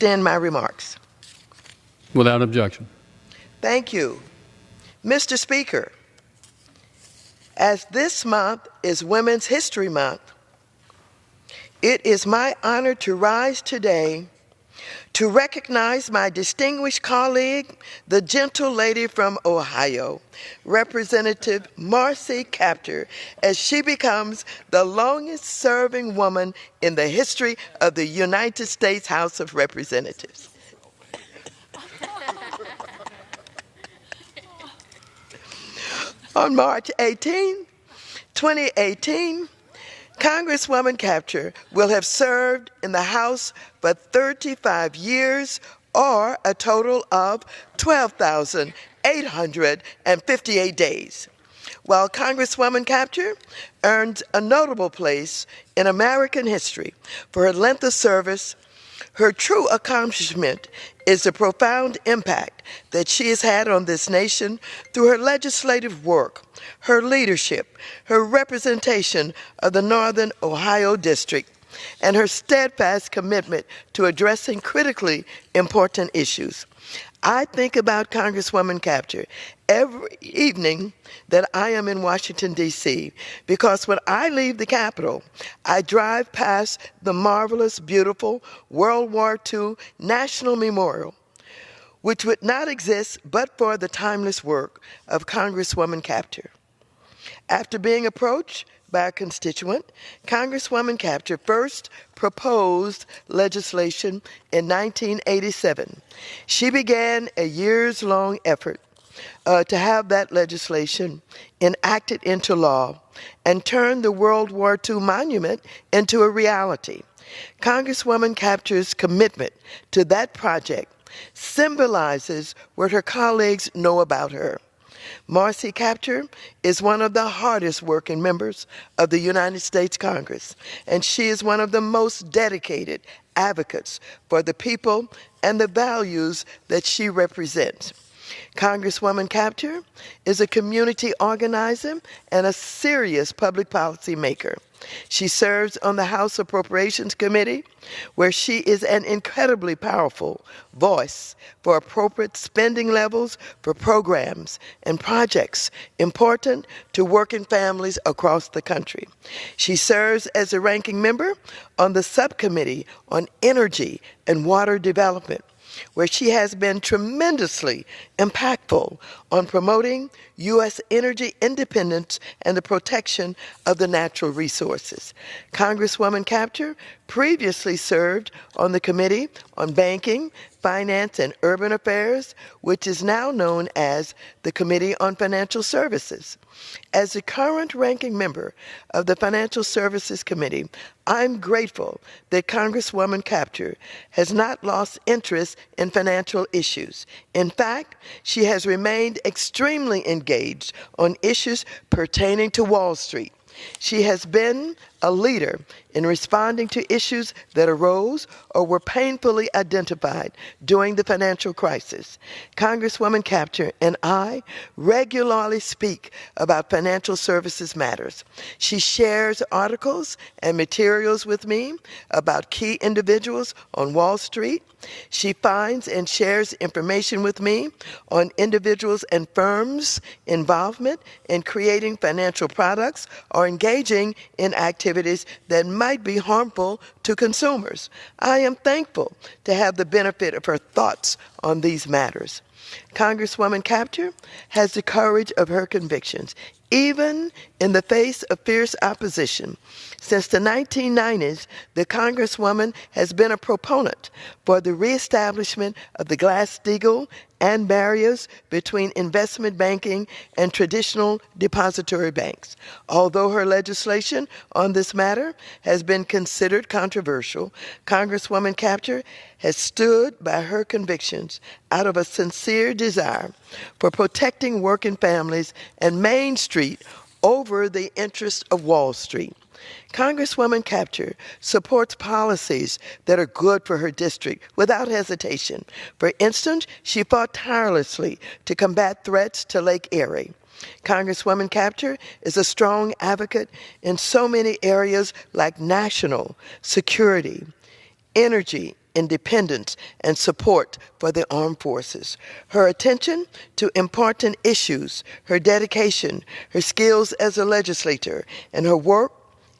extend my remarks. Without objection. Thank you. Mr. Speaker, as this month is Women's History Month, it is my honor to rise today to recognize my distinguished colleague, the gentle lady from Ohio, Representative Marcy Kaptur, as she becomes the longest-serving woman in the history of the United States House of Representatives. On March 18, 2018, Congresswoman Kaptur will have served in the House for 35 years, or a total of 12,858 days. While Congresswoman Kaptur earns a notable place in American history for her length of service, her true accomplishment is the profound impact that she has had on this nation through her legislative work, her leadership, her representation of the Northern Ohio District, and her steadfast commitment to addressing critically important issues. I think about Congresswoman Kaptur every evening that I am in Washington, D.C., because when I leave the Capitol, I drive past the marvelous, beautiful World War II National Memorial, which would not exist but for the timeless work of Congresswoman Kaptur. After being approached by a constituent, Congresswoman Kaptur first proposed legislation in 1987. She began a years-long effort to have that legislation enacted into law and turn the World War II monument into a reality. Congresswoman Kaptur's commitment to that project symbolizes what her colleagues know about her. Marcy Kaptur is one of the hardest working members of the United States Congress, and she is one of the most dedicated advocates for the people and the values that she represents. Congresswoman Kaptur is a community organizer and a serious public policy maker. She serves on the House Appropriations Committee, where she is an incredibly powerful voice for appropriate spending levels for programs and projects important to working families across the country. She serves as a ranking member on the Subcommittee on Energy and Water Development, where she has been tremendously impactful on promoting U.S. energy independence and the protection of the natural resources. Congresswoman Kaptur previously served on the Committee on Banking, Finance, and Urban Affairs, which is now known as the Committee on Financial Services. As the current ranking member of the Financial Services Committee, I'm grateful that Congresswoman Kaptur has not lost interest in financial issues. In fact, she has remained extremely engaged on issues pertaining to Wall Street. She has been a leader in responding to issues that arose or were painfully identified during the financial crisis. Congresswoman Kaptur and I regularly speak about financial services matters. She shares articles and materials with me about key individuals on Wall Street. She finds and shares information with me on individuals and firms' involvement in creating financial products or engaging in activities that might be harmful to consumers. I am thankful to have the benefit of her thoughts on these matters. Congresswoman Kaptur has the courage of her convictions, even in the face of fierce opposition. Since the 1990s, the Congresswoman has been a proponent for the reestablishment of the Glass-Steagall and barriers between investment banking and traditional depository banks. Although her legislation on this matter has been considered controversial, Congresswoman Kaptur has stood by her convictions out of a sincere desire for protecting working families and Main Street over the interests of Wall Street. Congresswoman Kaptur supports policies that are good for her district without hesitation. For instance, she fought tirelessly to combat threats to Lake Erie. Congresswoman Kaptur is a strong advocate in so many areas like national security, energy, independence, and support for the armed forces. Her attention to important issues, her dedication, her skills as a legislator, and her work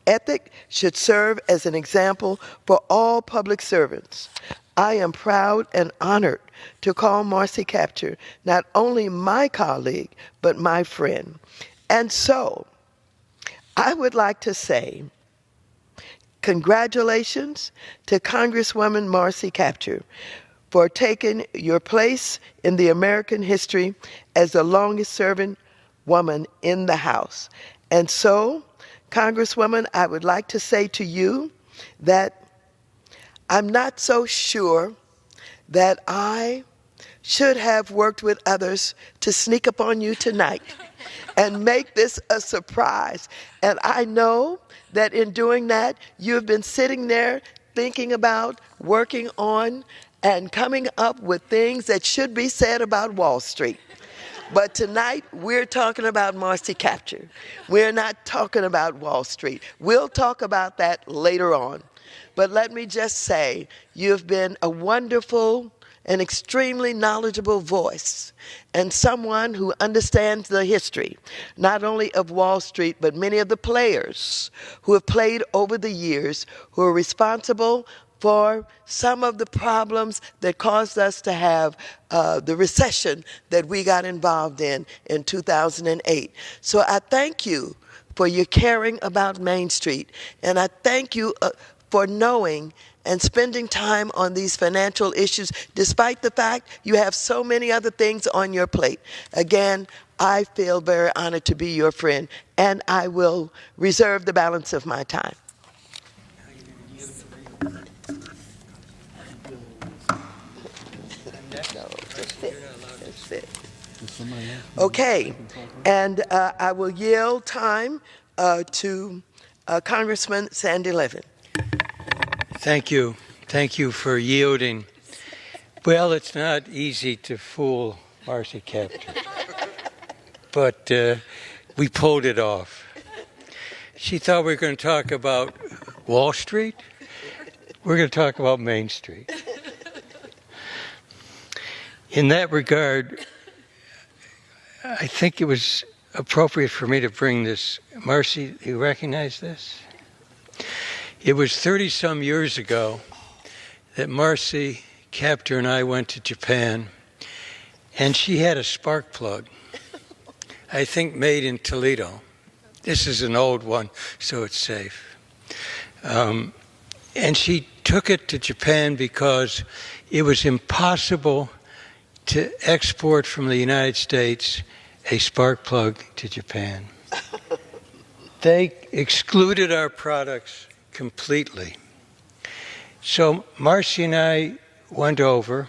ethic should serve as an example for all public servants. I am proud and honored to call Marcy Kaptur not only my colleague, but my friend. And so, I would like to say congratulations to Congresswoman Marcy Kaptur for taking your place in the American history as the longest serving woman in the House. And so, Congresswoman, I would like to say to you that I'm not so sure that I should have worked with others to sneak up on you tonight and make this a surprise. And I know that in doing that, you've been sitting there thinking about, working on, and coming up with things that should be said about Wall Street. But tonight, we're talking about Marcy Kaptur. We're not talking about Wall Street. We'll talk about that later on. But let me just say, you've been a wonderful and extremely knowledgeable voice and someone who understands the history, not only of Wall Street, but many of the players who have played over the years, who are responsible for some of the problems that caused us to have the recession that we got involved in 2008. So I thank you for your caring about Main Street, and I thank you for knowing and spending time on these financial issues, despite the fact you have so many other things on your plate. Again, I feel very honored to be your friend, and I will reserve the balance of my time. Okay, and I will yield time to Congressman Sandy Levin. Thank you. Thank you for yielding. Well, it's not easy to fool Marcy Kaptur, but we pulled it off. She thought we were going to talk about Wall Street. We're going to talk about Main Street. In that regard, I think it was appropriate for me to bring this. Marcy, you recognize this? It was 30-some years ago that Marcy Kaptur and I went to Japan, and she had a spark plug, I think made in Toledo. This is an old one, so it's safe. And she took it to Japan because it was impossible to export from the United States a spark plug to Japan. They excluded our products completely. So Marcy and I went over,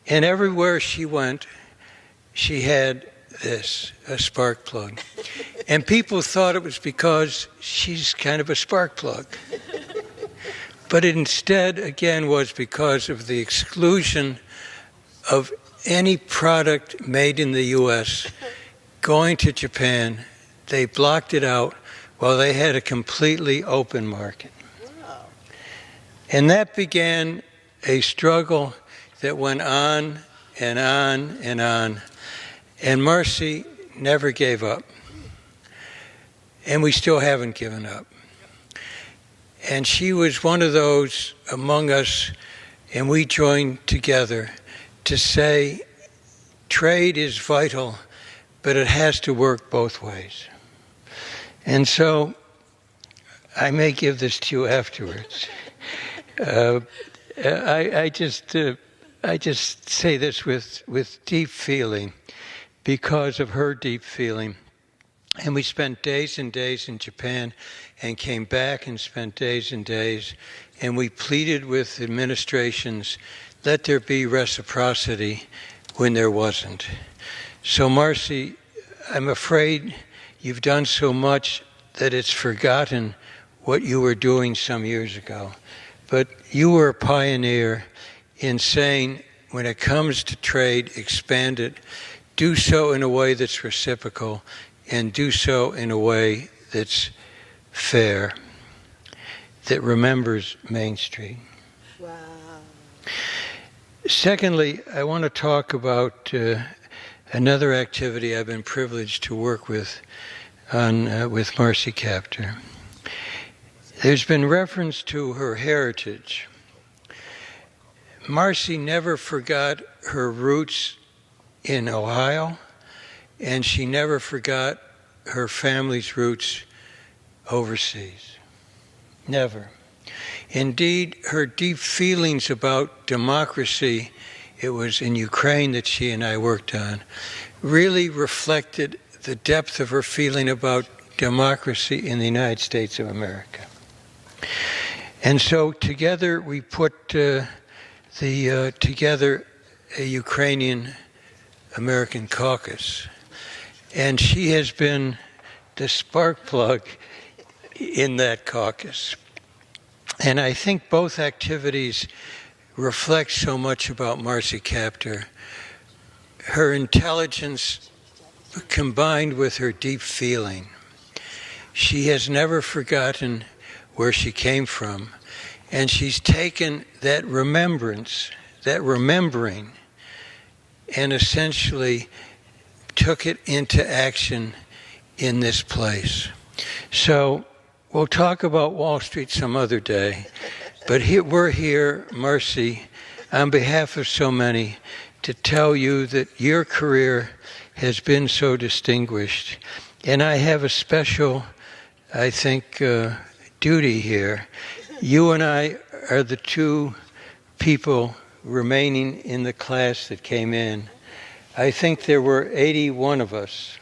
and everywhere she went, she had this, a spark plug. And people thought it was because she's kind of a spark plug. But it instead, again, was because of the exclusion of any product made in the U.S. going to Japan. They blocked it out while they had a completely open market. Wow. And that began a struggle that went on and on and on. And Marcy never gave up. And we still haven't given up. And she was one of those among us, and we joined together to say trade is vital, but it has to work both ways. And so I may give this to you afterwards. I just say this with deep feeling because of her deep feeling. And we spent days and days in Japan and came back and spent days and days. And we pleaded with administrations, let there be reciprocity when there wasn't. So Marcy, I'm afraid you've done so much that it's forgotten what you were doing some years ago. But you were a pioneer in saying, when it comes to trade, expand it, do so in a way that's reciprocal, and do so in a way that's fair, that remembers Main Street. Wow. Secondly, I want to talk about another activity I've been privileged to work with with Marcy Kaptur. There's been reference to her heritage. Marcy never forgot her roots in Ohio, and she never forgot her family's roots overseas. Never. Indeed, her deep feelings about democracy, it was in Ukraine that she and I worked on, really reflected the depth of her feeling about democracy in the United States of America. And so together we put together a Ukrainian-American caucus. And she has been the spark plug in that caucus. And I think both activities reflect so much about Marcy Kaptur. Her intelligence combined with her deep feeling. She has never forgotten where she came from, and she's taken that remembrance, that remembering, and essentially took it into action in this place. So we'll talk about Wall Street some other day, but we're here, Marcy, on behalf of so many, to tell you that your career has been so distinguished. And I have a special, I think, duty here. You and I are the two people remaining in the class that came in. I think there were 81 of us.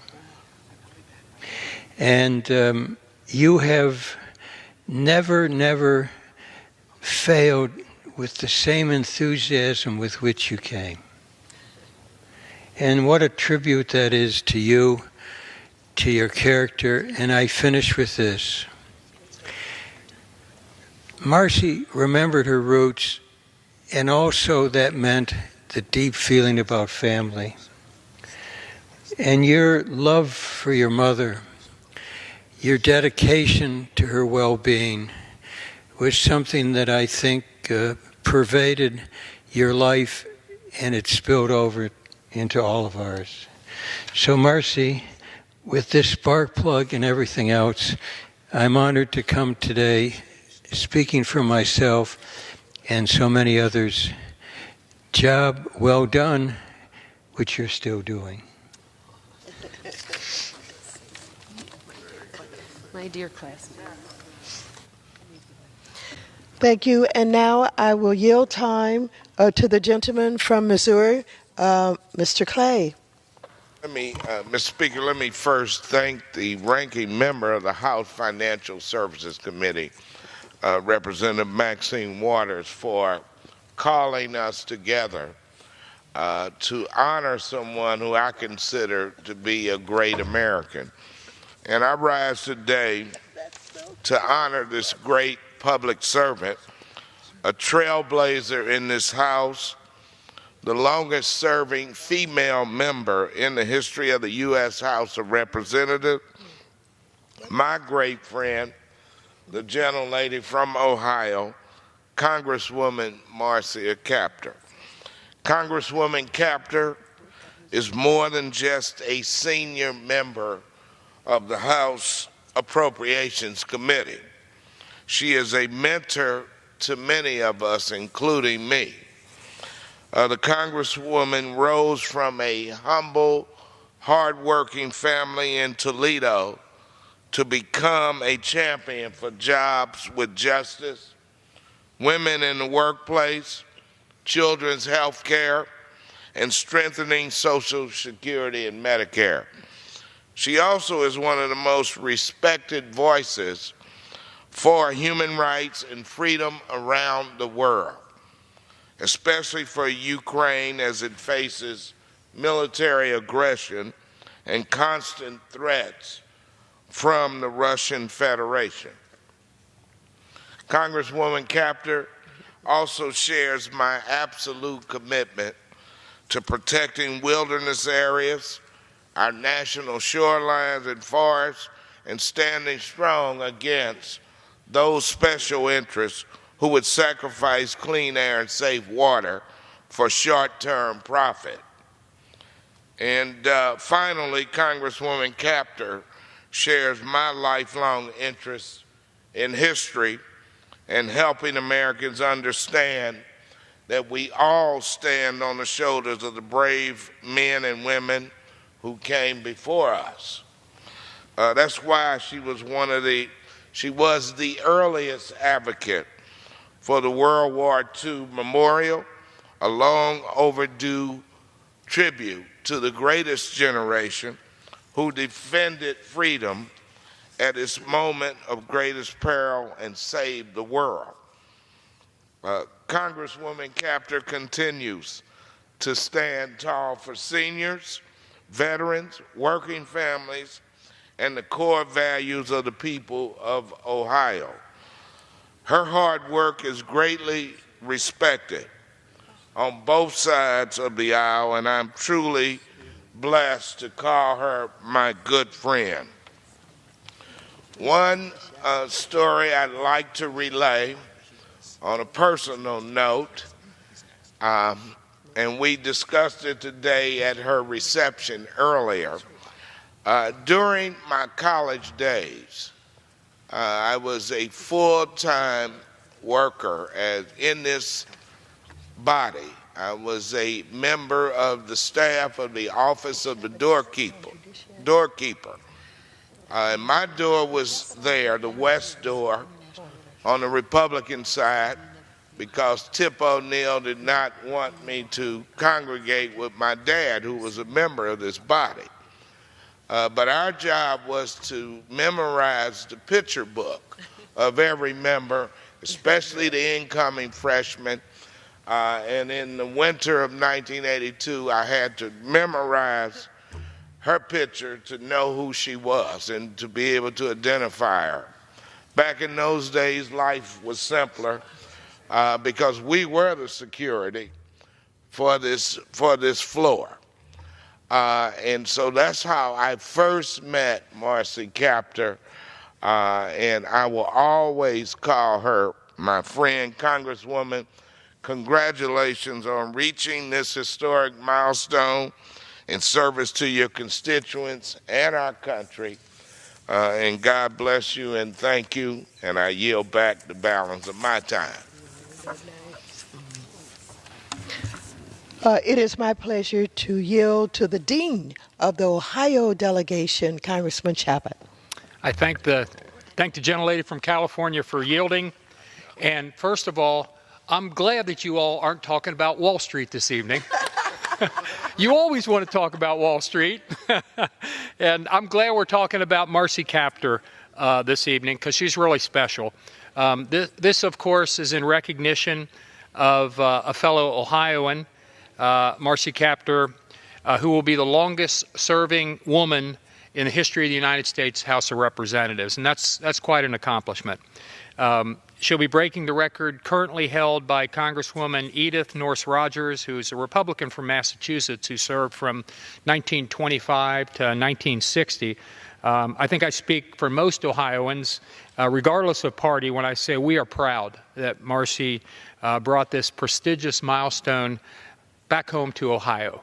And you have never failed with the same enthusiasm with which you came. And what a tribute that is to you, to your character. And I finish with this. Marcy remembered her roots, and also that meant the deep feeling about family. And your love for your mother, your dedication to her well-being was something that I think pervaded your life, and it spilled over into all of ours. So Marcy, with this spark plug and everything else, I'm honored to come today speaking for myself and so many others. Job well done, which you're still doing. My dear classmate. Thank you. And now I will yield time to the gentleman from Missouri, Mr. Clay. Mr. Speaker, let me first thank the ranking member of the House Financial Services Committee, Representative Maxine Waters, for calling us together to honor someone who I consider to be a great American. And I rise today to honor this great public servant, a trailblazer in this House, the longest-serving female member in the history of the U.S. House of Representatives, my great friend, the gentlelady from Ohio, Congresswoman Marcy Kaptur. Congresswoman Kaptur is more than just a senior member of the House Appropriations Committee. She is a mentor to many of us, including me. The Congresswoman rose from a humble, hard-working family in Toledo to become a champion for jobs with justice, women in the workplace, children's health care, and strengthening Social Security and Medicare. She also is one of the most respected voices for human rights and freedom around the world, especially for Ukraine as it faces military aggression and constant threats from the Russian Federation. Congresswoman Kaptur also shares my absolute commitment to protecting wilderness areas, our national shorelines and forests, and standing strong against those special interests who would sacrifice clean air and safe water for short-term profit. And finally, Congresswoman Kaptur shares my lifelong interest in history and helping Americans understand that we all stand on the shoulders of the brave men and women who came before us. That's why she was the earliest advocate for the World War II memorial, a long overdue tribute to the greatest generation who defended freedom at its moment of greatest peril and saved the world. Congresswoman Kaptur continues to stand tall for seniors, veterans, working families, and the core values of the people of Ohio. Her hard work is greatly respected on both sides of the aisle, and I'm truly blessed to call her my good friend. One story I'd like to relay on a personal note, and we discussed it today at her reception earlier. During my college days, I was a full-time worker in this body. I was a member of the staff of the Office of the Doorkeeper. And my door was there, the west door, on the Republican side, because Tip O'Neill did not want me to congregate with my dad, who was a member of this body. But our job was to memorize the picture book of every member, especially the incoming freshmen. And in the winter of 1982, I had to memorize her picture to know who she was and to be able to identify her. Back in those days, life was simpler because we were the security for this floor. And so that's how I first met Marcy Kaptur, and I will always call her my friend. Congresswoman, congratulations on reaching this historic milestone in service to your constituents and our country. And God bless you and thank you, and I yield back the balance of my time. It is my pleasure to yield to the Dean of the Ohio delegation, Congressman Chabot. I thank the gentlelady from California for yielding. And first of all, I'm glad that you all aren't talking about Wall Street this evening. You always want to talk about Wall Street. And I'm glad we're talking about Marcy Kaptur this evening because she's really special. This, of course, is in recognition of a fellow Ohioan, Marcy Kaptur, who will be the longest-serving woman in the history of the United States House of Representatives, and that's quite an accomplishment. She'll be breaking the record currently held by Congresswoman Edith Norse Rogers, who's a Republican from Massachusetts who served from 1925 to 1960. I think I speak for most Ohioans, regardless of party, when I say we are proud that Marcy brought this prestigious milestone back home to Ohio.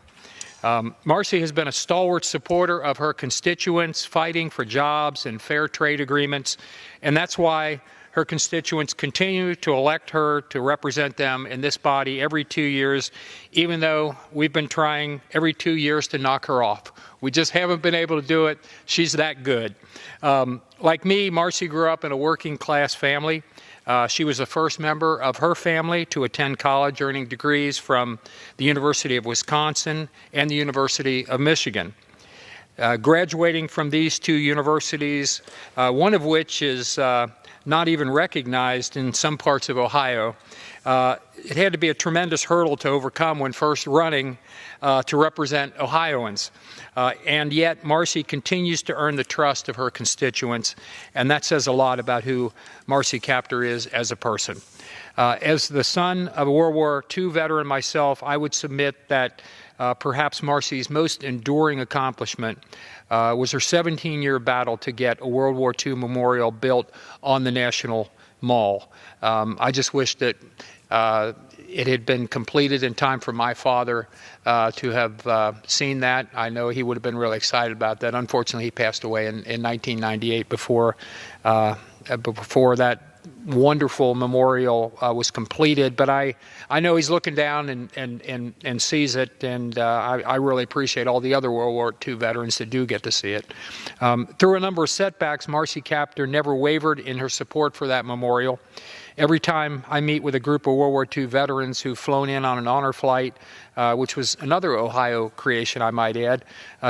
Marcy has been a stalwart supporter of her constituents, fighting for jobs and fair trade agreements, and that's why her constituents continue to elect her to represent them in this body every 2 years, even though we've been trying every 2 years to knock her off. We just haven't been able to do it. She's that good. Like me, Marcy grew up in a working-class family. She was the first member of her family to attend college, earning degrees from the University of Wisconsin and the University of Michigan. Graduating from these two universities, one of which is not even recognized in some parts of Ohio, it had to be a tremendous hurdle to overcome when first running to represent Ohioans. And yet Marcy continues to earn the trust of her constituents, and that says a lot about who Marcy Kaptur is as a person. As the son of a World War II veteran myself, I would submit that perhaps Marcy's most enduring accomplishment was her 17-year battle to get a World War II memorial built on the National Mall. I just wish that it had been completed in time for my father to have seen that. I know he would have been really excited about that. Unfortunately, he passed away in 1998 before that wonderful memorial was completed. But I know he's looking down and sees it, and I really appreciate all the other World War II veterans that do get to see it. Through a number of setbacks, Marcy Kaptur never wavered in her support for that memorial. Every time I meet with a group of World War II veterans who've flown in on an honor flight, which was another Ohio creation, I might add,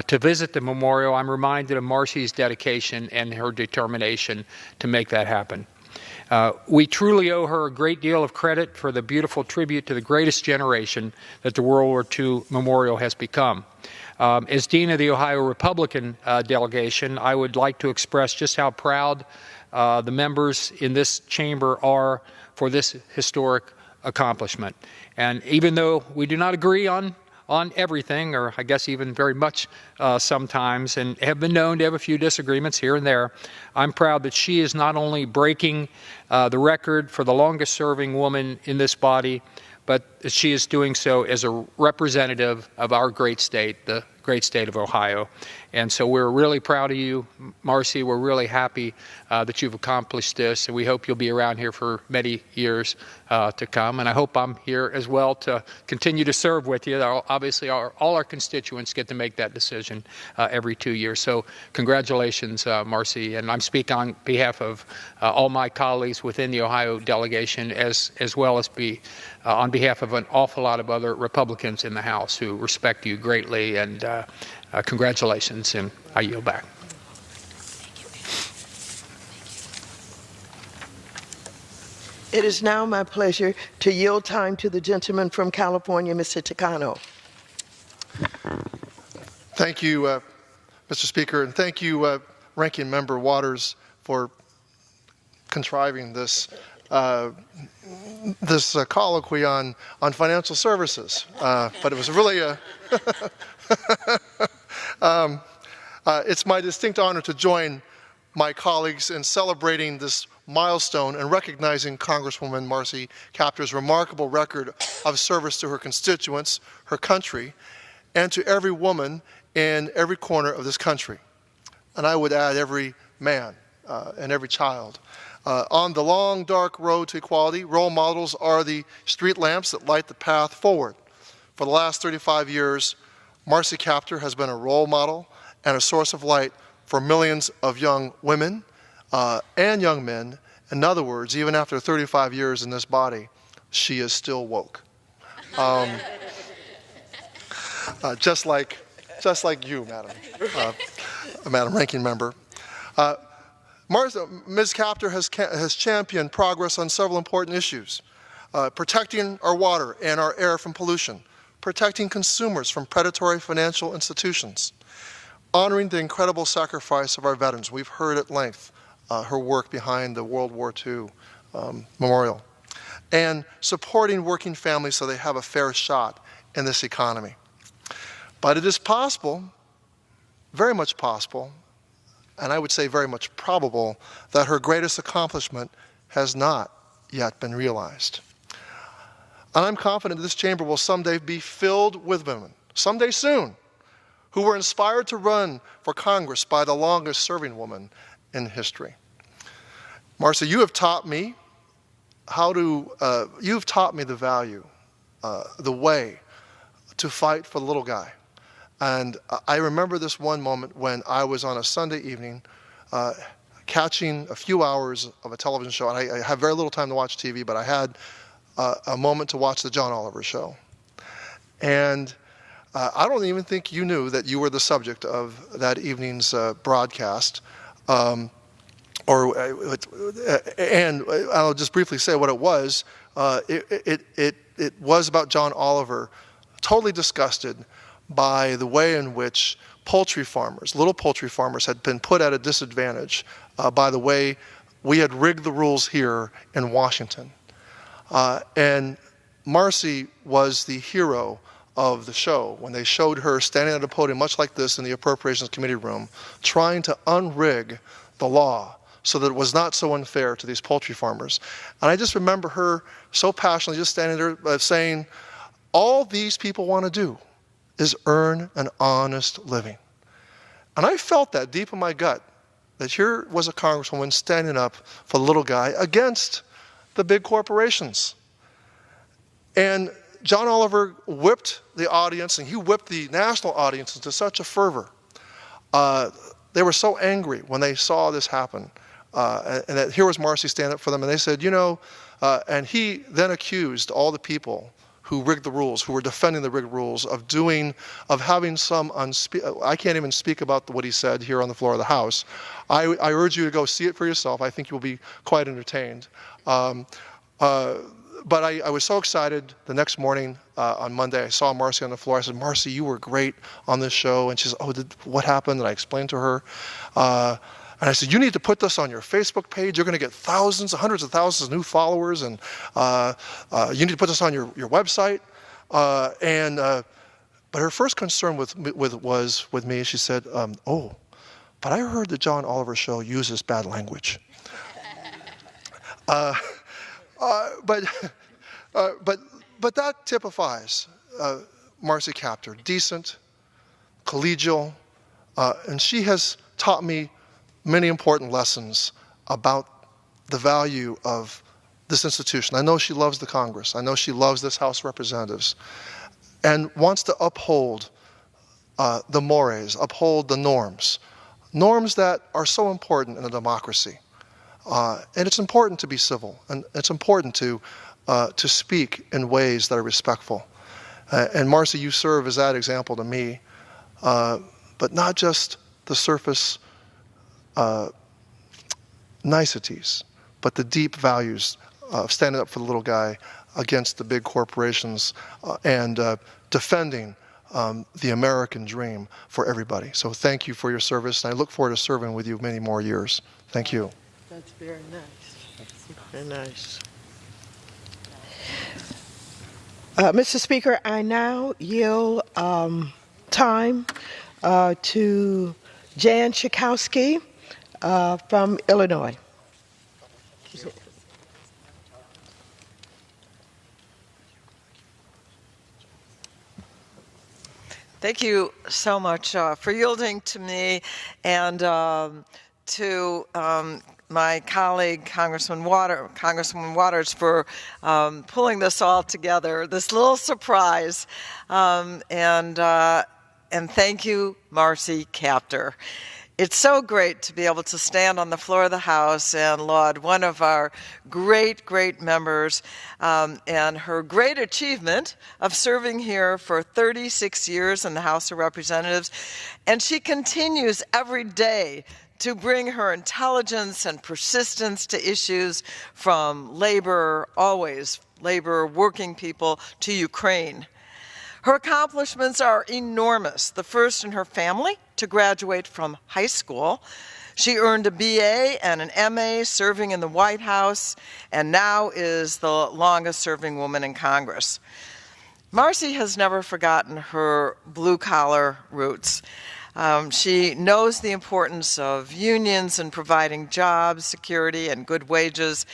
to visit the memorial, I'm reminded of Marcy's dedication and her determination to make that happen. We truly owe her a great deal of credit for the beautiful tribute to the greatest generation that the World War II Memorial has become. As Dean of the Ohio Republican delegation, I would like to express just how proud the members in this chamber are for this historic accomplishment. And even though we do not agree on everything, or I guess even very much sometimes, and have been known to have a few disagreements here and there, I'm proud that she is not only breaking the record for the longest serving woman in this body, but that she is doing so as a representative of our great state, the great state of Ohio. And so we're really proud of you, Marcy. We're really happy that you've accomplished this, and we hope you'll be around here for many years to come. And I hope I'm here as well to continue to serve with you. Obviously, all our constituents get to make that decision every 2 years. So congratulations, Marcy. And I'm speaking on behalf of all my colleagues within the Ohio delegation, as well as on behalf of an awful lot of other Republicans in the House who respect you greatly. And congratulations, and I yield back. It is now my pleasure to yield time to the gentleman from California, Mr. Takano. Thank you, Mr. Speaker, and thank you, Ranking Member Waters, for contriving this colloquy on financial services. But it was really it's my distinct honor to join my colleagues in celebrating this milestone and recognizing Congresswoman Marcy Kaptur's remarkable record of service to her constituents, her country, and to every woman in every corner of this country. And I would add every man and every child. On the long, dark road to equality, role models are the street lamps that light the path forward. For the last 35 years, Marcy Kaptur has been a role model and a source of light for millions of young women and young men. In other words, even after 35 years in this body, she is still woke. Just like you, Madam Ranking Member. Ms. Kaptur has championed progress on several important issues. Protecting our water and our air from pollution, protecting consumers from predatory financial institutions, honoring the incredible sacrifice of our veterans. We've heard at length her work behind the World War II memorial, and supporting working families so they have a fair shot in this economy. But it is possible, very much possible, and I would say very much probable, that her greatest accomplishment has not yet been realized. And I'm confident this chamber will someday be filled with women, someday soon, who were inspired to run for Congress by the longest serving woman in history. Marcy, you have taught me you've taught me the value, the way to fight for the little guy. And I remember this one moment when I was on a Sunday evening catching a few hours of a television show. And I have very little time to watch TV, but I had a moment to watch the John Oliver show. And I don't even think you knew that you were the subject of that evening's broadcast. And I'll just briefly say what it was. It was about John Oliver, totally disgusted by the way in which poultry farmers, little poultry farmers, had been put at a disadvantage by the way we had rigged the rules here in Washington. And Marcy was the hero of the show when they showed her standing at a podium much like this in the Appropriations Committee room, trying to unrig the law so that it was not so unfair to these poultry farmers. And I just remember her so passionately just standing there saying, all these people want to do is earn an honest living. And I felt that deep in my gut, that here was a congresswoman standing up for the little guy against the big corporations. And John Oliver whipped the audience, and he whipped the national audience into such a fervor. They were so angry when they saw this happen. And that here was Marcy standing up for them, and they said, and he then accused all the people who rigged the rules, who were defending the rigged rules, of having some I can't even speak about what he said here on the floor of the House. I urge you to go see it for yourself. I think you'll be quite entertained. But I was so excited the next morning on Monday. I saw Marcy on the floor. I said, Marcy, you were great on this show. And she said, what happened? And I explained to her. And I said, you need to put this on your Facebook page. You're going to get thousands, hundreds of thousands of new followers. And you need to put this on your website. But her first concern was with me. She said, but I heard the John Oliver show uses bad language. But that typifies Marcy Kaptur, decent, collegial, and she has taught me many important lessons about the value of this institution. I know she loves the Congress. I know she loves this House of Representatives and wants to uphold the mores, uphold the norms that are so important in a democracy. And it's important to be civil, and it's important to speak in ways that are respectful. And Marcy, you serve as that example to me, but not just the surface niceties, but the deep values of standing up for the little guy against the big corporations and defending the American dream for everybody. So thank you for your service, and I look forward to serving with you many more years. Thank you. That's very nice. Very nice. Mr. Speaker, I now yield time to Jan Schakowsky from Illinois. Thank you so much for yielding to me and to my colleague, Congresswoman Waters, for pulling this all together, this little surprise. And thank you, Marcy Kaptur. It's so great to be able to stand on the floor of the House and laud one of our great, great members and her great achievement of serving here for 36 years in the House of Representatives. And she continues every day to bring her intelligence and persistence to issues from labor, always labor, working people, to Ukraine. Her accomplishments are enormous. The first in her family to graduate from high school. She earned a BA and an MA serving in the White House, and now is the longest-serving woman in Congress. Marcy has never forgotten her blue-collar roots. She knows the importance of unions and providing jobs, security, and good wages.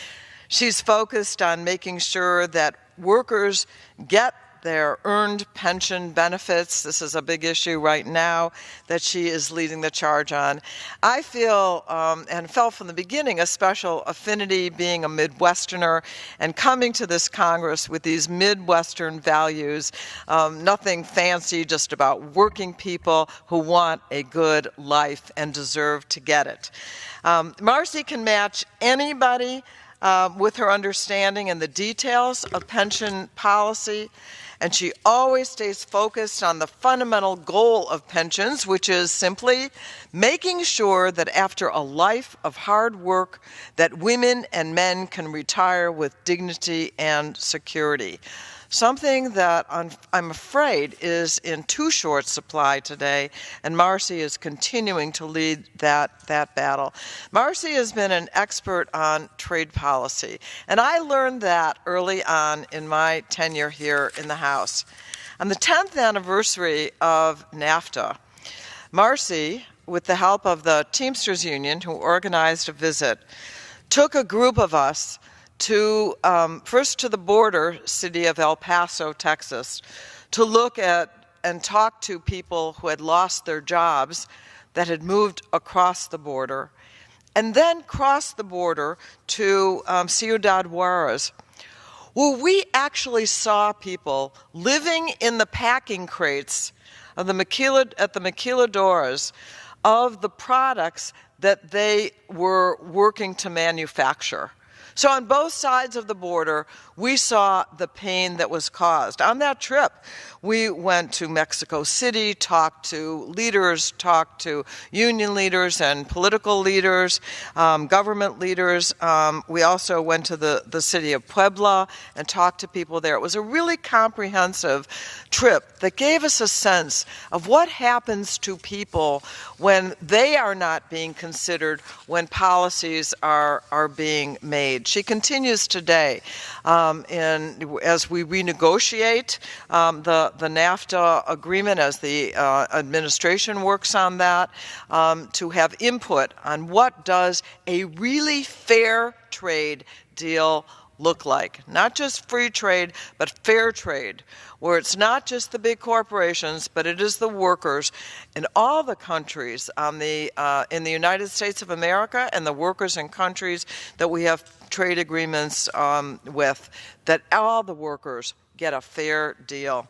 She's focused on making sure that workers get their earned pension benefits. This is a big issue right now that she is leading the charge on. I feel, and felt from the beginning, a special affinity being a Midwesterner and coming to this Congress with these Midwestern values, nothing fancy, just about working people who want a good life and deserve to get it. Marcy can match anybody with her understanding and the details of pension policy, and she always stays focused on the fundamental goal of pensions, which is simply making sure that after a life of hard work, that women and men can retire with dignity and security. Something that I'm afraid is in too short supply today, and Marcy is continuing to lead that battle. Marcy has been an expert on trade policy, and I learned that early on in my tenure here in the House. On the 10th anniversary of NAFTA, Marcy with the help of the Teamsters Union, who organized a visit, took a group of us to first to the border city of El Paso, Texas, to look at and talk to people who had lost their jobs that had moved across the border, and then crossed the border to Ciudad Juarez, where we actually saw people living in the packing crates of the maquiladoras of the products that they were working to manufacture. So on both sides of the border, we saw the pain that was caused. On that trip, we went to Mexico City, talked to leaders, talked to union leaders and political leaders, government leaders. We also went to the city of Puebla and talked to people there. It was a really comprehensive trip that gave us a sense of what happens to people when they are not being considered, when policies are being made. She continues today, as we renegotiate the NAFTA agreement, as the administration works on that, to have input on what does a really fair trade deal look like. Not just free trade, but fair trade, where it's not just the big corporations, but it is the workers in all the countries in the United States of America, and the workers in countries that we have trade agreements with, that all the workers get a fair deal.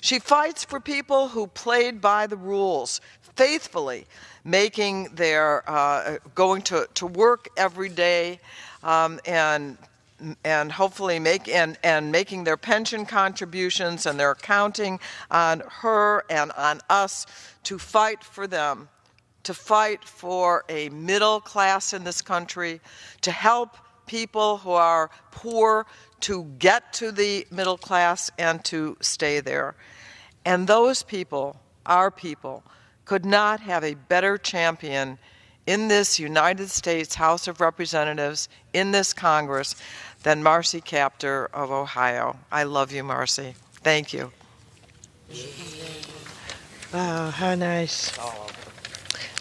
She fights for people who played by the rules faithfully, making their going to work every day, and hopefully making their pension contributions, and they're counting on her and on us to fight for them, to fight for a middle class in this country, to help people who are poor to get to the middle class and to stay there. And those people, our people, could not have a better champion in this United States House of Representatives, in this Congress, than Marcy Kaptur of Ohio. I love you, Marcy. Thank you. Wow, how nice.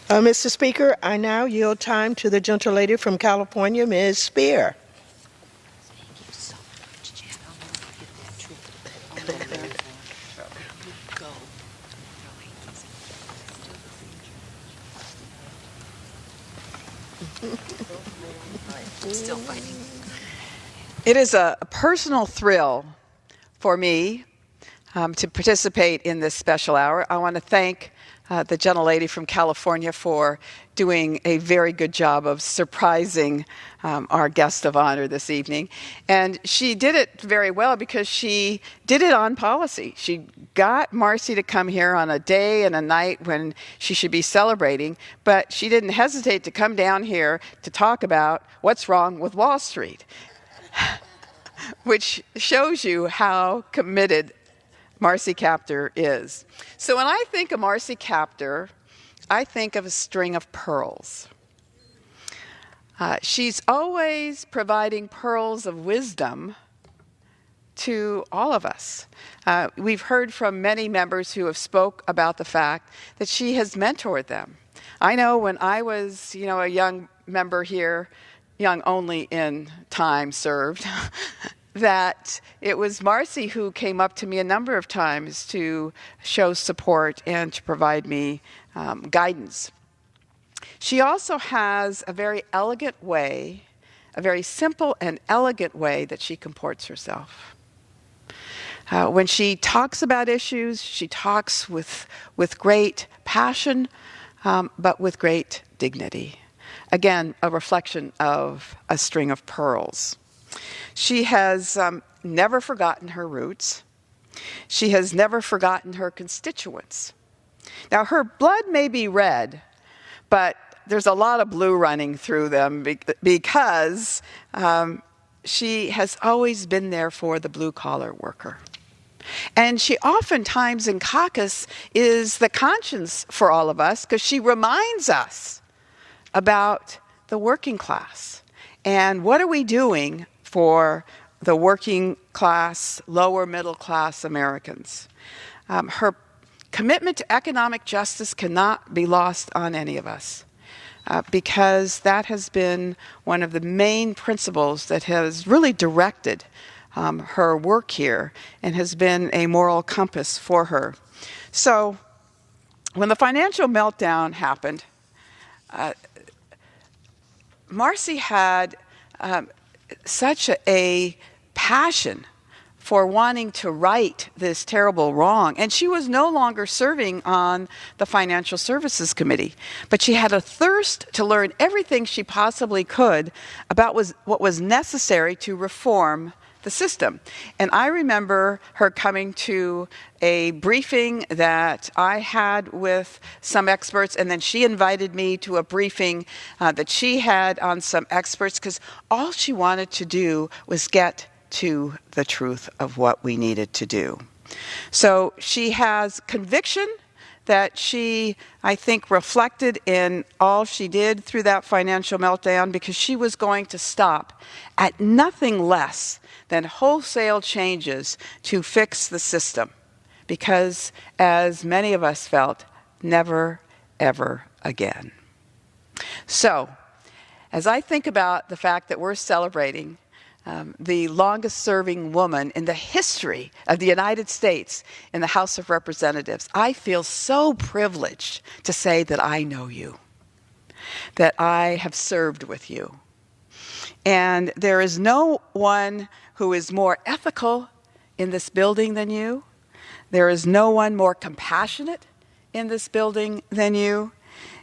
Mr. Speaker, I now yield time to the gentlelady from California, Ms. Spear. Thank you so much, Jan. I'll never forget that trip. Go. Still fighting. It is a personal thrill for me to participate in this special hour. I want to thank the gentlelady from California for doing a very good job of surprising our guest of honor this evening. And she did it very well because she did it on policy. She got Marcy to come here on a day and a night when she should be celebrating, but she didn't hesitate to come down here to talk about what's wrong with Wall Street, which shows you how committed Marcy Kaptur is. So when I think of Marcy Kaptur, I think of a string of pearls. She's always providing pearls of wisdom to all of us. We've heard from many members who have spoke about the fact that she has mentored them. I know when I was, a young member here, young only in time served, that it was Marcy who came up to me a number of times to show support and to provide me guidance. She also has a very elegant way, a very simple and elegant way that she comports herself. When she talks about issues, she talks with great passion, but with great dignity. Again, a reflection of a string of pearls. She has never forgotten her roots. She has never forgotten her constituents. Now, her blood may be red, but there's a lot of blue running through them because she has always been there for the blue-collar worker. And she oftentimes in caucus is the conscience for all of us because she reminds us about the working class and what are we doing for the working class, lower middle class Americans. Her commitment to economic justice cannot be lost on any of us. Because that has been one of the main principles that has really directed her work here and has been a moral compass for her. So when the financial meltdown happened, Marcy had such a passion for wanting to right this terrible wrong. And she was no longer serving on the Financial Services Committee, but she had a thirst to learn everything she possibly could about what was necessary to reform the system. And I remember her coming to a briefing that I had with some experts, and then she invited me to a briefing that she had on some experts, because all she wanted to do was get to the truth of what we needed to do. So she has conviction that she, I think, reflected in all she did through that financial meltdown, because she was going to stop at nothing less than wholesale changes to fix the system. Because, as many of us felt, never, ever again. So, as I think about the fact that we're celebrating the longest serving woman in the history of the United States in the House of Representatives, I feel so privileged to say that I know you, that I have served with you. And there is no one who is more ethical in this building than you. There is no one more compassionate in this building than you.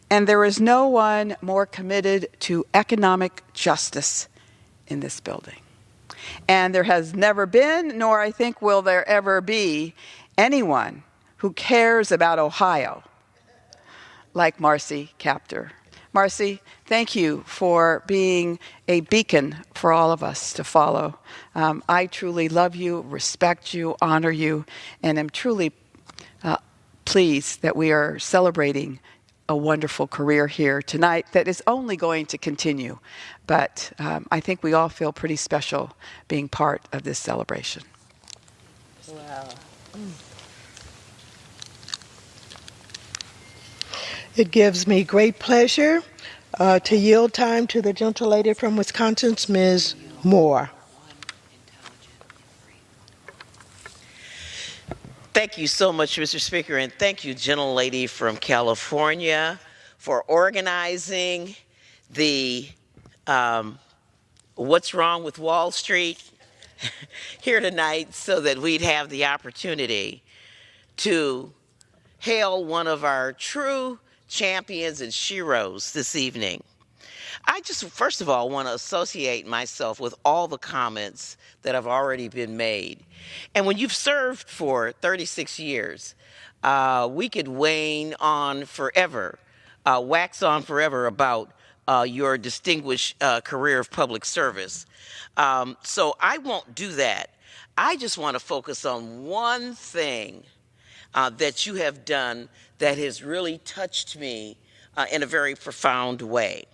And there is no one more committed to economic justice in this building. And there has never been, nor I think will there ever be, anyone who cares about Ohio like Marcy Kaptur. Marcy, thank you for being a beacon for all of us to follow. I truly love you, respect you, honor you, and am truly pleased that we are celebrating a wonderful career here tonight that is only going to continue. But I think we all feel pretty special being part of this celebration. Wow. It gives me great pleasure to yield time to the gentlelady from Wisconsin, Ms. Moore. Thank you so much, Mr. Speaker, and thank you, gentlelady from California, for organizing the What's Wrong with Wall Street here tonight so that we'd have the opportunity to hail one of our true champions and sheroes this evening. I just, first of all, want to associate myself with all the comments that have already been made. And when you've served for 36 years, we could wax on forever about your distinguished career of public service. So I won't do that. I just want to focus on one thing that you have done that has really touched me in a very profound way.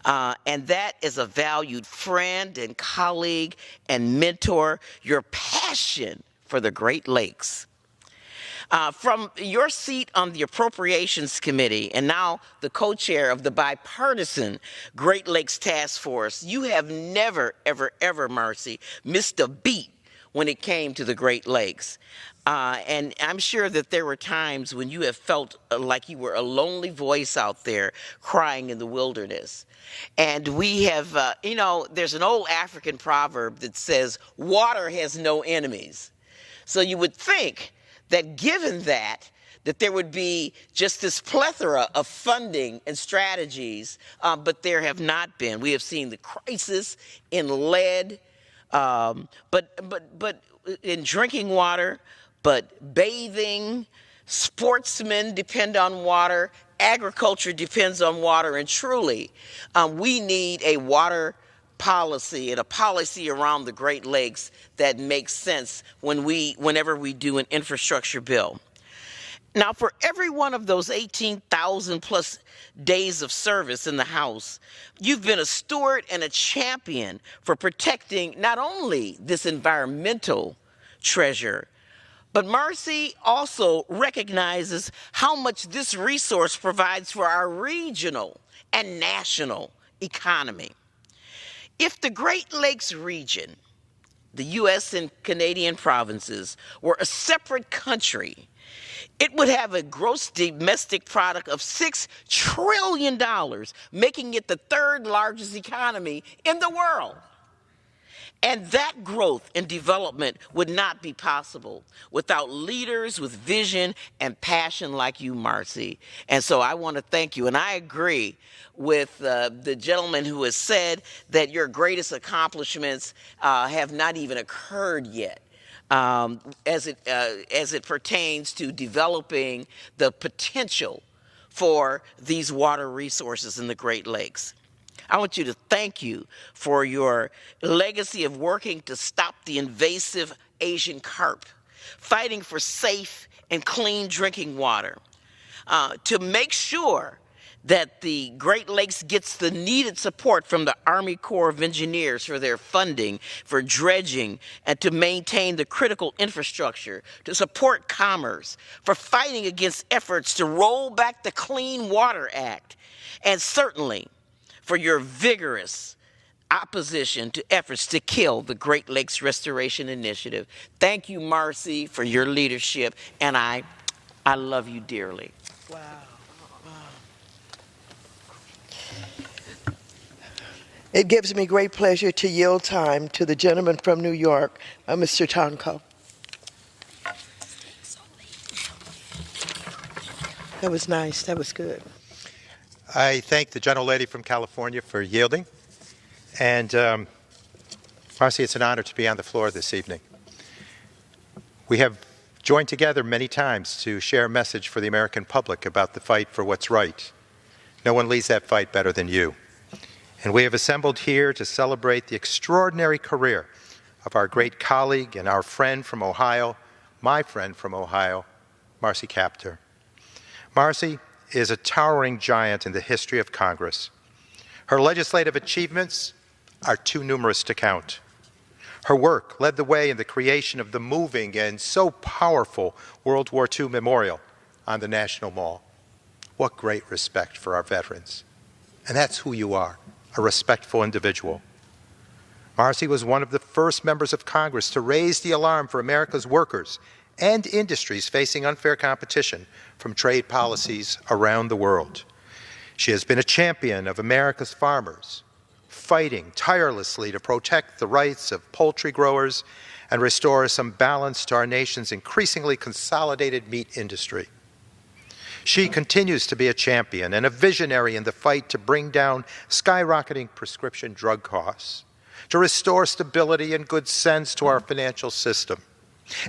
And that is a valued friend and colleague and mentor, your passion for the Great Lakes. From your seat on the Appropriations Committee and now the co-chair of the Bipartisan Great Lakes Task Force, you have never, ever, ever, Marcy, missed a beat when it came to the Great Lakes. And I'm sure that there were times when you have felt like you were a lonely voice out there crying in the wilderness. And we have, there's an old African proverb that says, water has no enemies. So you would think that given that there would be just this plethora of funding and strategies, but there have not been. We have seen the crisis in lead, but in drinking water, but bathing, sportsmen depend on water, agriculture depends on water, and truly, we need a water policy and a policy around the Great Lakes that makes sense whenever we do an infrastructure bill. Now, for every one of those 18,000 plus days of service in the House, you've been a steward and a champion for protecting not only this environmental treasure, But Marcy also recognizes how much this resource provides for our regional and national economy. If the Great Lakes region, the U.S. and Canadian provinces, were a separate country, it would have a gross domestic product of $6 trillion, making it the third largest economy in the world. And that growth and development would not be possible without leaders with vision and passion like you, Marcy. And so I want to thank you. And I agree with the gentleman who has said that your greatest accomplishments have not even occurred yet. As it pertains to developing the potential for these water resources in the Great Lakes. I want you to thank you for your legacy of working to stop the invasive Asian carp, fighting for safe and clean drinking water, to make sure that the Great Lakes gets the needed support from the Army Corps of Engineers for their funding, for dredging, and to maintain the critical infrastructure, to support commerce, for fighting against efforts to roll back the Clean Water Act, and certainly for your vigorous opposition to efforts to kill the Great Lakes Restoration Initiative. Thank you, Marcy, for your leadership, and I love you dearly. Wow. It gives me great pleasure to yield time to the gentleman from New York, Mr. Tonko. That was nice. That was good. I thank the gentlelady from California for yielding. And Marcy, it's an honor to be on the floor this evening. We have joined together many times to share a message for the American public about the fight for what's right. No one leads that fight better than you. And we have assembled here to celebrate the extraordinary career of our great colleague and our friend from Ohio, my friend from Ohio, Marcy Kaptur. Marcy is a towering giant in the history of Congress. Her legislative achievements are too numerous to count. Her work led the way in the creation of the moving and so powerful World War II memorial on the National Mall. What great respect for our veterans. And that's who you are, a respectful individual. Marcy was one of the first members of Congress to raise the alarm for America's workers and industries facing unfair competition from trade policies around the world. She has been a champion of America's farmers, fighting tirelessly to protect the rights of poultry growers and restore some balance to our nation's increasingly consolidated meat industry. She continues to be a champion and a visionary in the fight to bring down skyrocketing prescription drug costs, to restore stability and good sense to our financial system,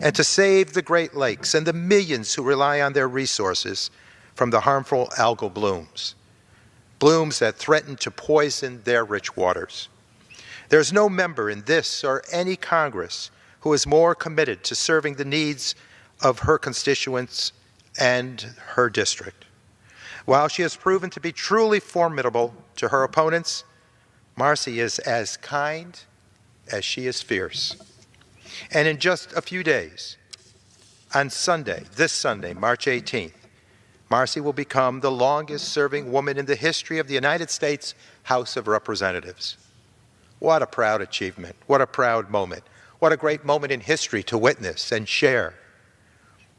and to save the Great Lakes and the millions who rely on their resources from the harmful algal blooms that threaten to poison their rich waters. There's no member in this or any Congress who is more committed to serving the needs of her constituents and her district. While she has proven to be truly formidable to her opponents, Marcy is as kind as she is fierce. And in just a few days, on Sunday, this Sunday, March 18th, Marcy will become the longest-serving woman in the history of the United States House of Representatives. What a proud achievement. What a proud moment. What a great moment in history to witness and share.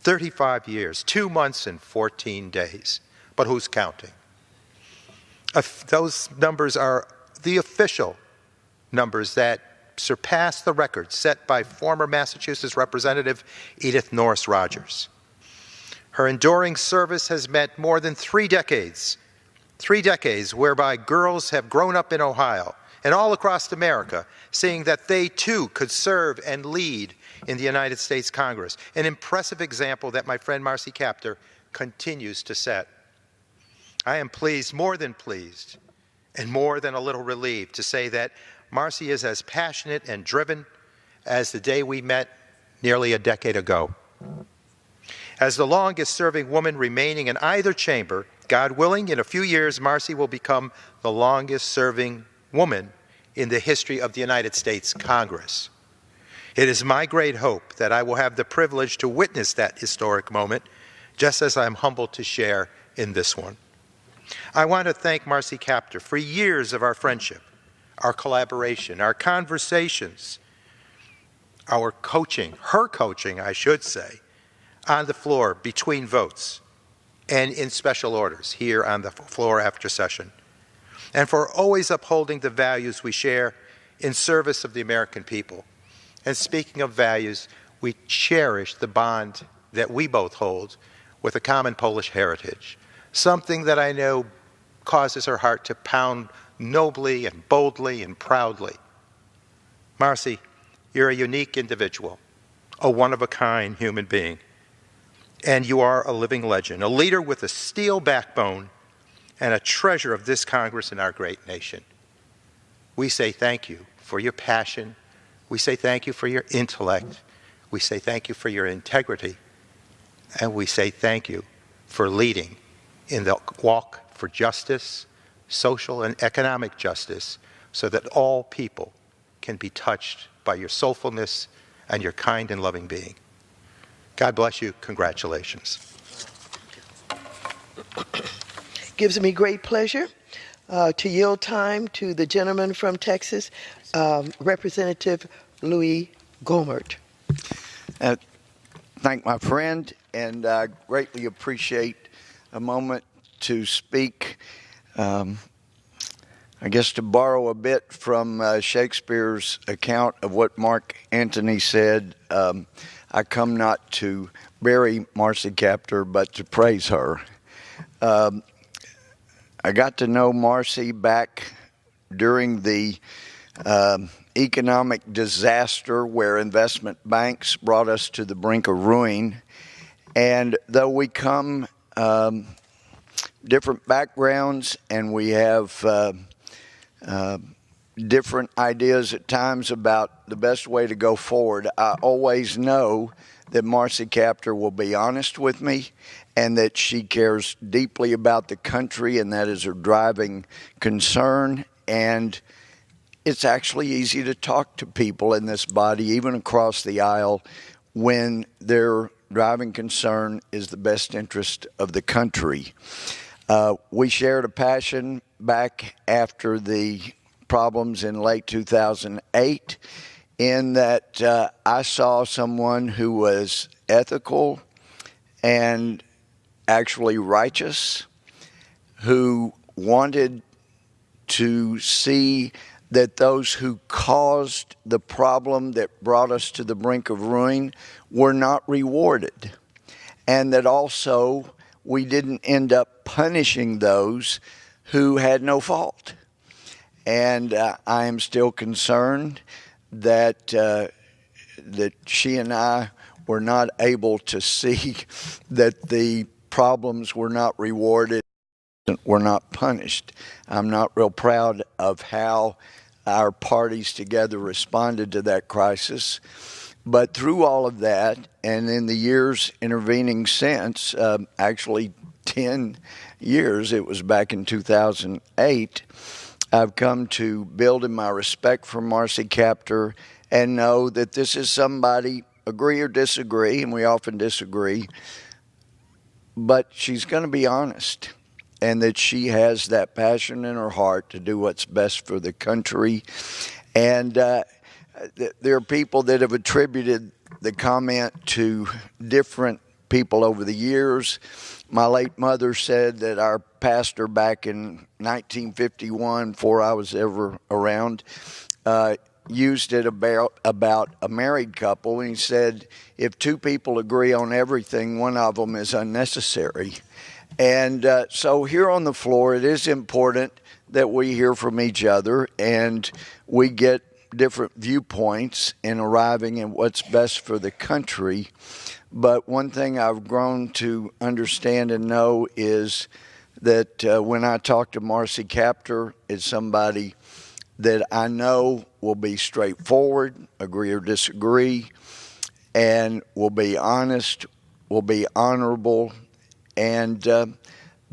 35 years, 2 months and 14 days. But who's counting? Those numbers are the official numbers that surpass the record set by former Massachusetts Representative Edith Norris Rogers. Her enduring service has meant more than 3 decades whereby girls have grown up in Ohio and all across America, seeing that they too could serve and lead in the United States Congress. An impressive example that my friend Marcy Kaptur continues to set. I am pleased, more than pleased, and more than a little relieved to say that Marcy is as passionate and driven as the day we met nearly a decade ago. As the longest-serving woman remaining in either chamber, God willing, in a few years, Marcy will become the longest-serving woman in the history of the United States Congress. It is my great hope that I will have the privilege to witness that historic moment, just as I'm humbled to share in this one. I want to thank Marcy Kaptur for years of our friendship, our collaboration, our conversations, our coaching, her coaching, I should say, on the floor between votes and in special orders here on the floor after session, and for always upholding the values we share in service of the American people. And speaking of values, we cherish the bond that we both hold with a common Polish heritage, something that I know causes her heart to pound nobly and boldly and proudly. Marcy, you're a unique individual, a one-of-a-kind human being, and you are a living legend, a leader with a steel backbone and a treasure of this Congress and our great nation. We say thank you for your passion. We say thank you for your intellect. We say thank you for your integrity. And we say thank you for leading in the walk for justice, social and economic justice, so that all people can be touched by your soulfulness and your kind and loving being. God bless you. Congratulations. Gives me great pleasure to yield time to the gentleman from Texas, Representative Louis Gohmert. Thank my friend, and I greatly appreciate a moment to speak. I guess to borrow a bit from Shakespeare's account of what Mark Antony said, I come not to bury Marcy Kaptur, but to praise her. I got to know Marcy back during the economic disaster where investment banks brought us to the brink of ruin. And though we come different backgrounds and we have different ideas at times about the best way to go forward, I always know that Marcy Kaptur will be honest with me and that she cares deeply about the country, and that is her driving concern. And it's actually easy to talk to people in this body, even across the aisle, when their driving concern is the best interest of the country. We shared a passion back after the problems in late 2008 in that I saw someone who was ethical and actually righteous, who wanted to see that those who caused the problem that brought us to the brink of ruin were not rewarded, and that also we didn't end up punishing those who had no fault. And I am still concerned that that she and I were not able to see that the problems were not rewarded, were not punished. I'm not real proud of how our parties together responded to that crisis. But through all of that, and in the years intervening since, actually 10 years, it was back in 2008, I've come to build in my respect for Marcy Kaptur and know that this is somebody, agree or disagree, and we often disagree, but she's going to be honest, and that she has that passion in her heart to do what's best for the country. And there are people that have attributed the comment to different people over the years. My late mother said that our pastor back in 1951, before I was ever around, used it about a married couple, and he said, if two people agree on everything, one of them is unnecessary. And so here on the floor, it is important that we hear from each other and we get different viewpoints in arriving at what's best for the country. But one thing I've grown to understand and know is that when I talk to Marcy Kaptur, it's somebody that I know will be straightforward, agree or disagree, and will be honest, will be honorable, and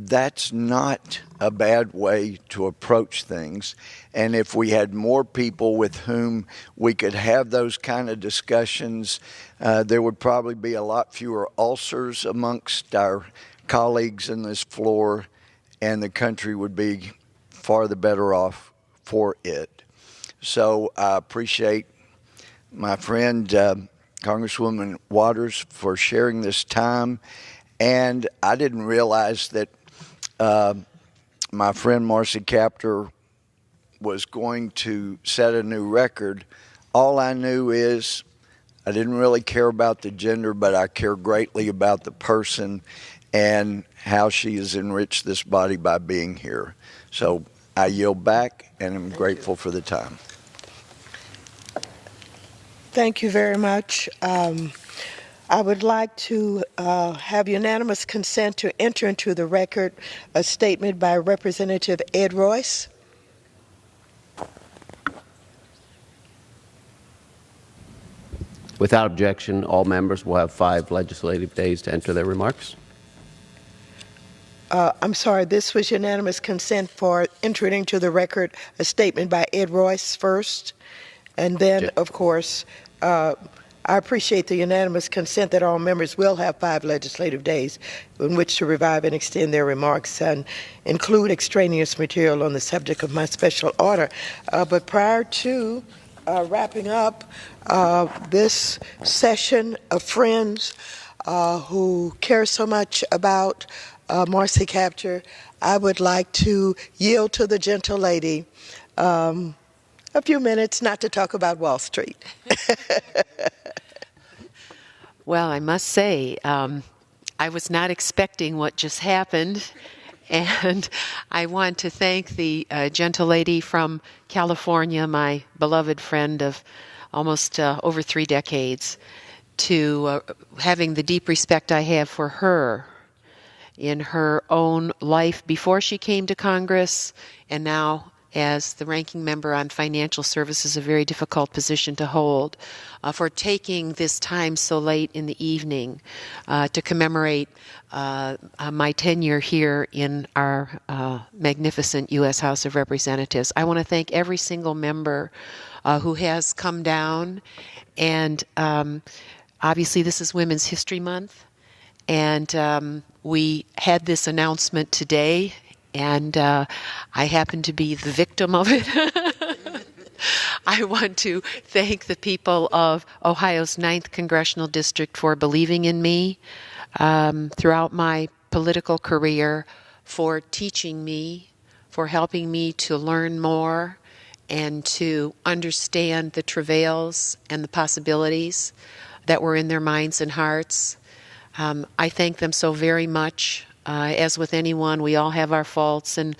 that's not a bad way to approach things. And if we had more people with whom we could have those kind of discussions, there would probably be a lot fewer ulcers amongst our colleagues in this floor, and the country would be far the better off for it. So I appreciate my friend Congresswoman Waters for sharing this time. And I didn't realize that my friend Marcy Kaptur was going to set a new record. All I knew is I didn't really care about the gender, but I care greatly about the person and how she has enriched this body by being here. So I yield back, and I'm grateful for the time. Thank you very much. I would like to have unanimous consent to enter into the record a statement by Representative Ed Royce. Without objection, all members will have 5 legislative days to enter their remarks. I'm sorry, this was unanimous consent for entering into the record a statement by Ed Royce first, and then, of course, I appreciate the unanimous consent that all members will have 5 legislative days in which to revive and extend their remarks and include extraneous material on the subject of my special order. But prior to wrapping up this session of friends who care so much about Marcy Kaptur, I would like to yield to the gentle lady a few minutes not to talk about Wall Street. Well, I must say, I was not expecting what just happened, and I want to thank the gentle lady from California, my beloved friend of almost over 3 decades, to having the deep respect I have for her in her own life before she came to Congress, and now as the ranking member on financial services, a very difficult position to hold, for taking this time so late in the evening to commemorate my tenure here in our magnificent U.S. House of Representatives. I want to thank every single member who has come down, and obviously this is Women's History Month, and we had this announcement today, and I happen to be the victim of it. I want to thank the people of Ohio's 9th Congressional District for believing in me throughout my political career, for teaching me, for helping me to learn more and to understand the travails and the possibilities that were in their minds and hearts. I thank them so very much. As with anyone, we all have our faults and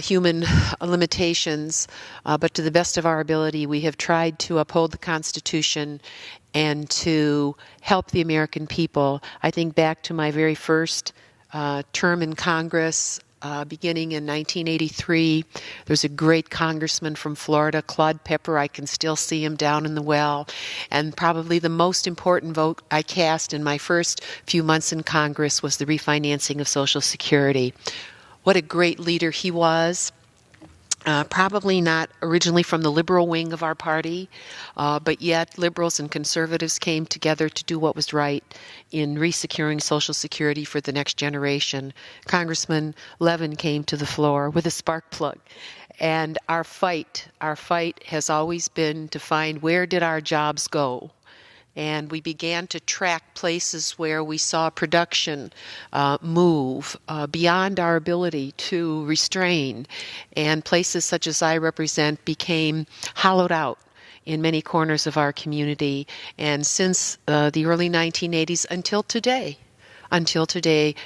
human limitations, but to the best of our ability, we have tried to uphold the Constitution and to help the American people. I think back to my very first term in Congress, beginning in 1983. There's a great congressman from Florida, Claude Pepper. I can still see him down in the well. And probably the most important vote I cast in my first few months in Congress was the refinancing of Social Security. What a great leader he was. Probably not originally from the liberal wing of our party, but yet liberals and conservatives came together to do what was right in resecuring Social Security for the next generation. Congressman Levin came to the floor with a spark plug. And our fight has always been to find where did our jobs go. And we began to track places where we saw production move beyond our ability to restrain. And places such as I represent became hollowed out in many corners of our community. And since the early 1980s until today,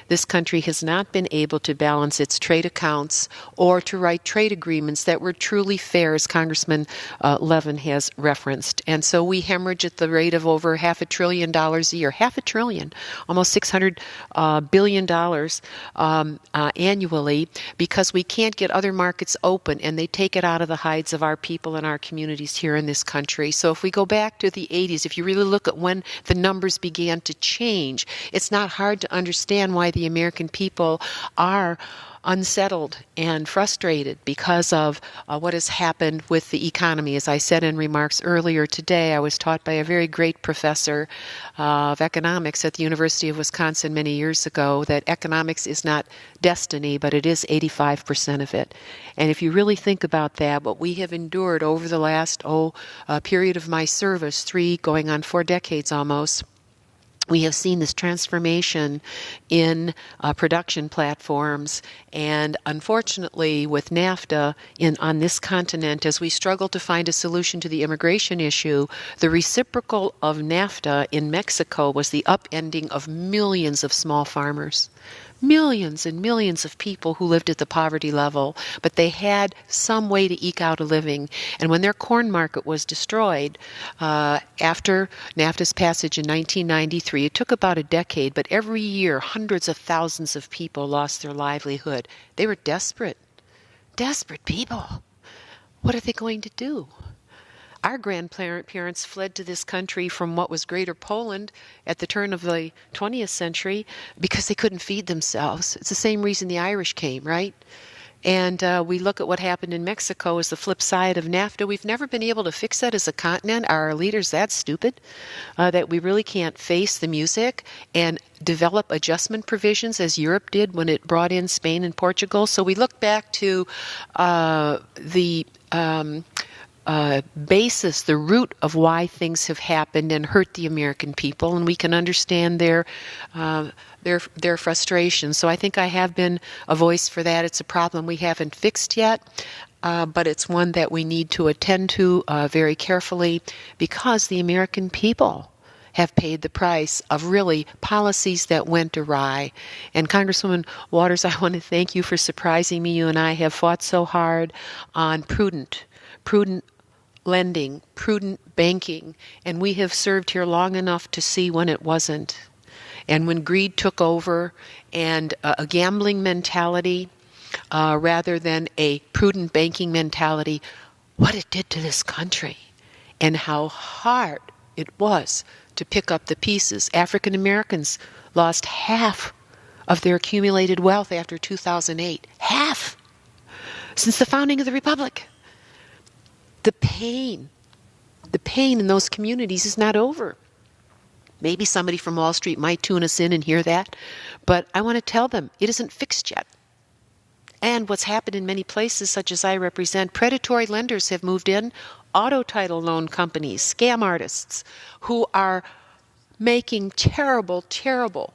this country has not been able to balance its trade accounts or to write trade agreements that were truly fair, as Congressman Levin has referenced. And so we hemorrhage at the rate of over $500 billion a year, $500 billion, almost $600 billion annually, because we can't get other markets open, and they take it out of the hides of our people and our communities here in this country. So if we go back to the 80s, if you really look at when the numbers began to change, it's not hard hard to understand why the American people are unsettled and frustrated because of what has happened with the economy. As I said in remarks earlier today, I was taught by a very great professor of economics at the University of Wisconsin many years ago that economics is not destiny, but it is 85% of it. And if you really think about that, what we have endured over the last period of my service, 3 going on 4 decades almost, we have seen this transformation in production platforms, and unfortunately with NAFTA on this continent, as we struggle to find a solution to the immigration issue, the reciprocal of NAFTA in Mexico was the upending of millions of small farmers. Millions and millions of people who lived at the poverty level, but they had some way to eke out a living. And when their corn market was destroyed, after NAFTA's passage in 1993, it took about a decade, but every year hundreds of thousands of people lost their livelihood. They were desperate people. What are they going to do? Our grandparents fled to this country from what was Greater Poland at the turn of the 20th century because they couldn't feed themselves. It's the same reason the Irish came, right? And we look at what happened in Mexico as the flip side of NAFTA. We've never been able to fix that as a continent. Are our leaders that stupid that we really can't face the music and develop adjustment provisions as Europe did when it brought in Spain and Portugal? So we look back to the basis, the root of why things have happened and hurt the American people, and we can understand their frustration. So I think I have been a voice for that. It's a problem we haven't fixed yet, but it's one that we need to attend to very carefully because the American people have paid the price of really policies that went awry. And Congresswoman Waters, I want to thank you for surprising me. You and I have fought so hard on prudent lending, prudent banking, and we have served here long enough to see when it wasn't. And when greed took over and a gambling mentality rather than a prudent banking mentality, what it did to this country and how hard it was to pick up the pieces. African Americans lost half of their accumulated wealth after 2008. Half! Since the founding of the Republic. The pain in those communities is not over. Maybe somebody from Wall Street might tune us in and hear that, but I want to tell them it isn't fixed yet. And what's happened in many places, such as I represent, predatory lenders have moved in, auto title loan companies, scam artists, who are making terrible, terrible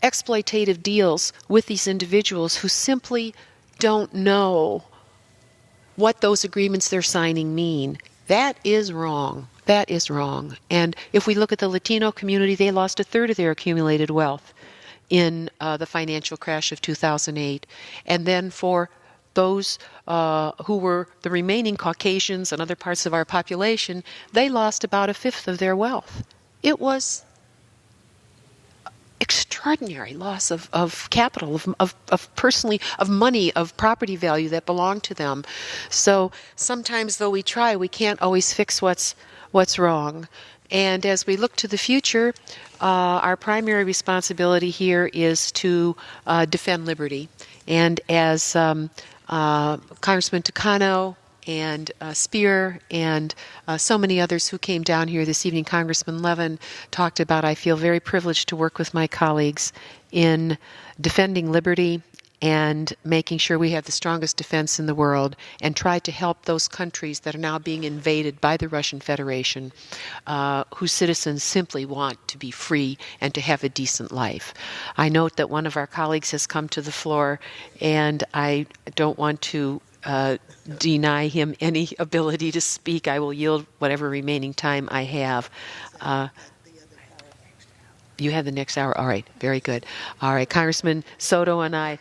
exploitative deals with these individuals who simply don't know what those agreements they're signing mean. That is wrong. That is wrong. And if we look at the Latino community, they lost 1/3 of their accumulated wealth in the financial crash of 2008. And then for those who were the remaining Caucasians and other parts of our population, they lost about 1/5 of their wealth. It was extraordinary loss of capital, of money, of property value that belonged to them. So sometimes, though we try, we can't always fix what's wrong. And as we look to the future, our primary responsibility here is to defend liberty. And as Congressman Takano and Spear and so many others who came down here this evening, Congressman Levin, talked about, I feel very privileged to work with my colleagues in defending liberty and making sure we have the strongest defense in the world and try to help those countries that are now being invaded by the Russian Federation, whose citizens simply want to be free and to have a decent life. I note that one of our colleagues has come to the floor, and I don't want to deny him any ability to speak. I will yield whatever remaining time I have. You have the next hour? All right, very good. All right, Congressman Soto and I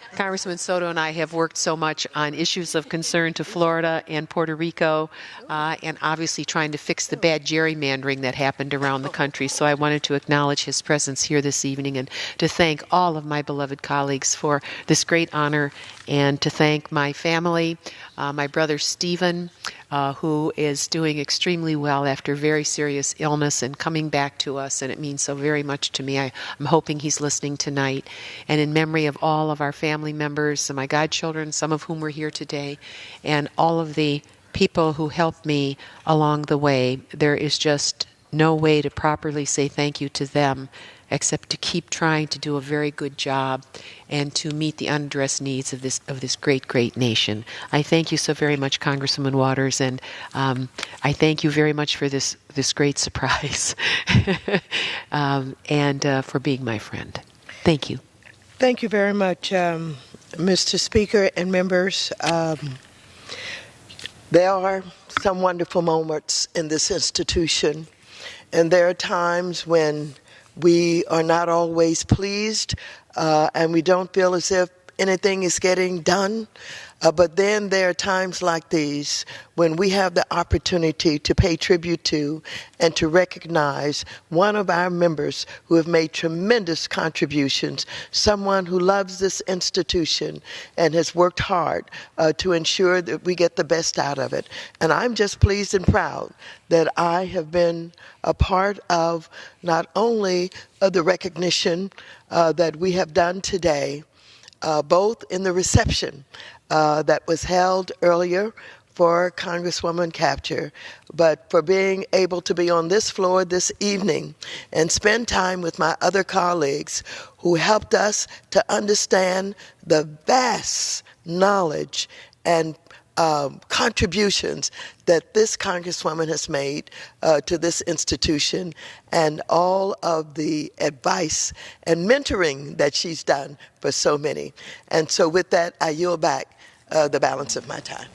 have worked so much on issues of concern to Florida and Puerto Rico, and obviously trying to fix the bad gerrymandering that happened around the country. So I wanted to acknowledge his presence here this evening and to thank all of my beloved colleagues for this great honor, and to thank my family, my brother Stephen, who is doing extremely well after very serious illness and coming back to us, and it means so very much to me. I'm hoping he's listening tonight. And in memory of all of our family members, and my godchildren, some of whom were here today, and all of the people who helped me along the way, there is just no way to properly say thank you to them except to keep trying to do a very good job and to meet the unaddressed needs of this great nation. I thank you so very much, Congresswoman Waters, and I thank you very much for this great surprise and for being my friend. Thank you. Thank you very much, Mr. Speaker and members. There are some wonderful moments in this institution, and there are times when we are not always pleased, and we don't feel as if anything is getting done. But then there are times like these when we have the opportunity to pay tribute to and to recognize one of our members who have made tremendous contributions, someone who loves this institution and has worked hard to ensure that we get the best out of it. And I'm just pleased and proud that I have been a part of not only the recognition that we have done today, both in the reception that was held earlier for Congresswoman Kaptur, but for being able to be on this floor this evening and spend time with my other colleagues who helped us to understand the vast knowledge and contributions that this Congresswoman has made to this institution, and all of the advice and mentoring that she's done for so many. And so with that, I yield back the balance of my time.